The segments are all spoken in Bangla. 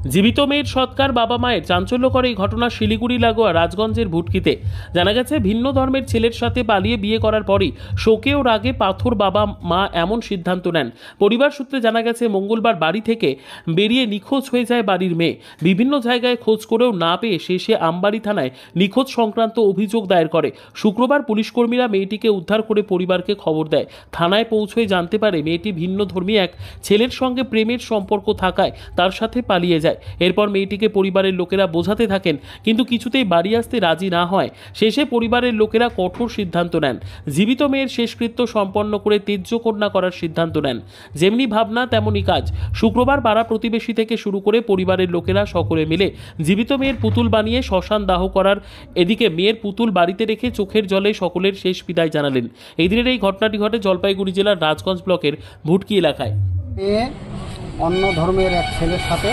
জীবিত মেয়ের সৎকার বাবা মায়ের চাঞ্চল্যকর এই ঘটনা শিলিগুড়ি লাগোয়া রাজগঞ্জের ভুটকিতে। জানা গেছে ভিন্ন ধর্মের ছেলের সাথে পালিয়ে বিয়ে করার পরই শোকে ও রাগে পাথর বাবা মা এমন সিদ্ধান্ত নেন। পরিবার সূত্রে জানা গেছে মঙ্গলবার বাড়ি থেকে বেরিয়ে নিখোঁজ হয়ে যায় বাড়ির মেয়ে। বিভিন্ন জায়গায় খোঁজ করেও না পেয়ে শেষে আমবাড়ি থানায় নিখোঁজ সংক্রান্ত অভিযোগ দায়ের করে। শুক্রবার পুলিশকর্মীরা মেয়েটিকে উদ্ধার করে পরিবারকে খবর দেয়। থানায় পৌঁছয়ে জানতে পারে মেয়েটি ভিন্ন ধর্মী এক ছেলের সঙ্গে প্রেমের সম্পর্ক থাকায় তার সাথে পালিয়ে যায়। এরপর মেয়েটিকে পরিবারের লোকেরা বোঝাতে থাকেন, কিন্তু কিছুতেই বাড়ি আসতে রাজি না হয় শেষে পরিবারের লোকেরা কঠোর সিদ্ধান্ত নেন। জীবিত মেয়ের শেষকৃত্য সম্পন্ন করে তেজ্যকন্যা করার সিদ্ধান্ত নেন। যেমনি ভাবনা তেমনই কাজ। শুক্রবার পাড়া প্রতিবেশী থেকে শুরু করে পরিবারের লোকেরা সকলে মিলে জীবিত মেয়ের পুতুল বানিয়ে শ্মশান দাহ করার এদিকে মেয়ের পুতুল বাড়িতে রেখে চোখের জলে সকলের শেষ বিদায় জানালেন। এই দিনের এই ঘটনাটি ঘটে জলপাইগুড়ি জেলার রাজগঞ্জ ব্লকের ভুটকি এলাকায়। অন্য ধর্মের এক ছেলের সাথে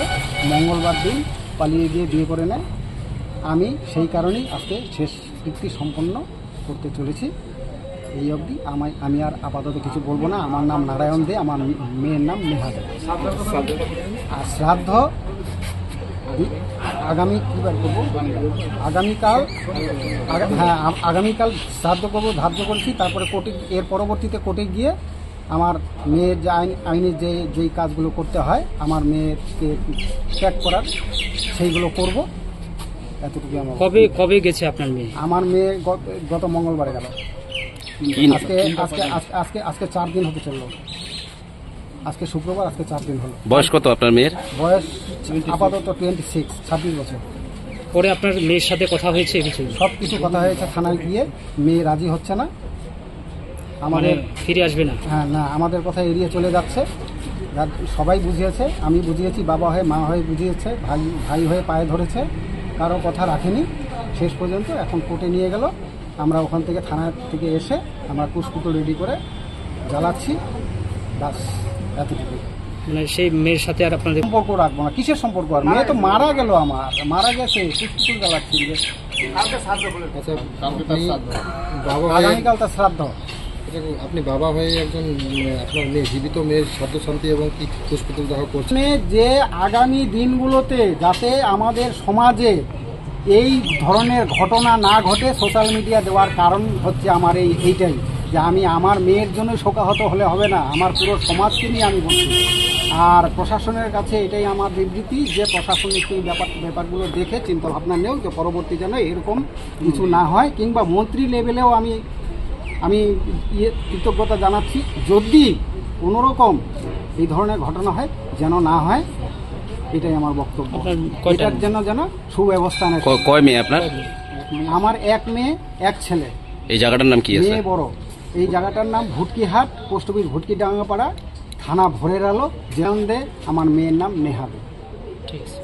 মঙ্গলবার দিন পালিয়ে গিয়ে বিয়ে করে নেয়। আমি সেই কারণেই আজকে শেষ কৃত্য সম্পন্ন করতে চলেছি। এই অবধি আমি আর আপাতত কিছু বলবো না। আমার নাম নারায়ণ দে, আমার মেয়ের নাম নেহা দে। আর শ্রাদ্ধ আগামী কীবার করবো, আগামীকাল শ্রাদ্ধ করবো ধার্য করেছি। তারপরে কোর্টে, এর পরবর্তীতে কোর্টে গিয়ে আমার মেয়ের যে আইনের যেই কাজগুলো করতে হয় আমার মেয়েকে ত্যাগ করার সেইগুলো করব। এতটুকু আমার। কবে গেছে আপনার মেয়ে? আমার মেয়ে গত মঙ্গলবারে গেল। আজকে 4 দিন হতে চললো। আজকে শুক্রবার, আজকে 4 দিন হলো। বয়স কত আপনার মেয়ের? বয়স আপাতত 26 বছর। পরে আপনার মেয়ের সাথে কথা হয়েছে? সব কিছু কথা হয়েছে। থানায় গিয়ে মেয়ে রাজি হচ্ছে না, আমাদের ফিরে আসবে না। হ্যাঁ, না, আমাদের কথা এড়িয়ে চলে যাচ্ছে। সবাই বুঝিয়েছে, আমি বুঝিয়েছি, বাবা হয়ে মা হয়ে বুঝিয়েছে, ভাই হয়ে পায়ে ধরেছে, কারো কথা রাখেনি শেষ পর্যন্ত। এখন কোর্টে নিয়ে গেল। আমরা ওখান থেকে থানা থেকে এসে আমরা কুশপুতুল রেডি করে জ্বালাচ্ছি। বাস এতটুকু। মানে সেই মেয়ের সাথে আর আপনাদের সম্পর্ক রাখবো না। কিসের সম্পর্ক? আর মেয়ে তো মারা গেল, আমার মারা গেছে, কুশপুতুল জ্বালাচ্ছি। আগামীকাল তার শ্রাদ্ধ। আপনি বাবা হয়ে একজন আপনার মেয়ে জীবিত মেয়ের শ্রাদ্ধ শান্তি এবং কি কুশপুতুল দাহ করছেন, যে আগামী দিনগুলোতে যাতে আমাদের সমাজে এই ধরনের ঘটনা না ঘটে, সোশ্যাল মিডিয়া দেওয়ার কারণ হচ্ছে আমার এইটাই, যে আমি আমার মেয়ের জন্য শোকাহত হলে হবে না, আমার পুরো সমাজকে নিয়ে আমি বলছি। আর প্রশাসনের কাছে এটাই আমার বিবৃতি যে প্রশাসনিক এই ব্যাপারগুলো দেখে চিন্তা ভাবনা নেও, যে পরবর্তী যেন এরকম কিছু না হয়। কিংবা মন্ত্রী লেভেলেও আমি কৃতজ্ঞতা জানাচ্ছি, যদি কোনোরকম এই ধরনের ঘটনা হয় যেন না হয়, এটাই আমার বক্তব্য। এটার যেন সুব্যবস্থা নেয়। কয় মেয়ে আপনার? আমার এক মেয়ে এক ছেলে। এই জায়গাটার নাম কি? মেয়ে বড়। এই জায়গাটার নাম ভুটকিহাট, পোস্ট অফিস ভুটকি ডাঙ্গাপাড়া, থানা ভোরের আলো, জেরন দে। আমার মেয়ের নাম নেহা দে। ঠিক আছে।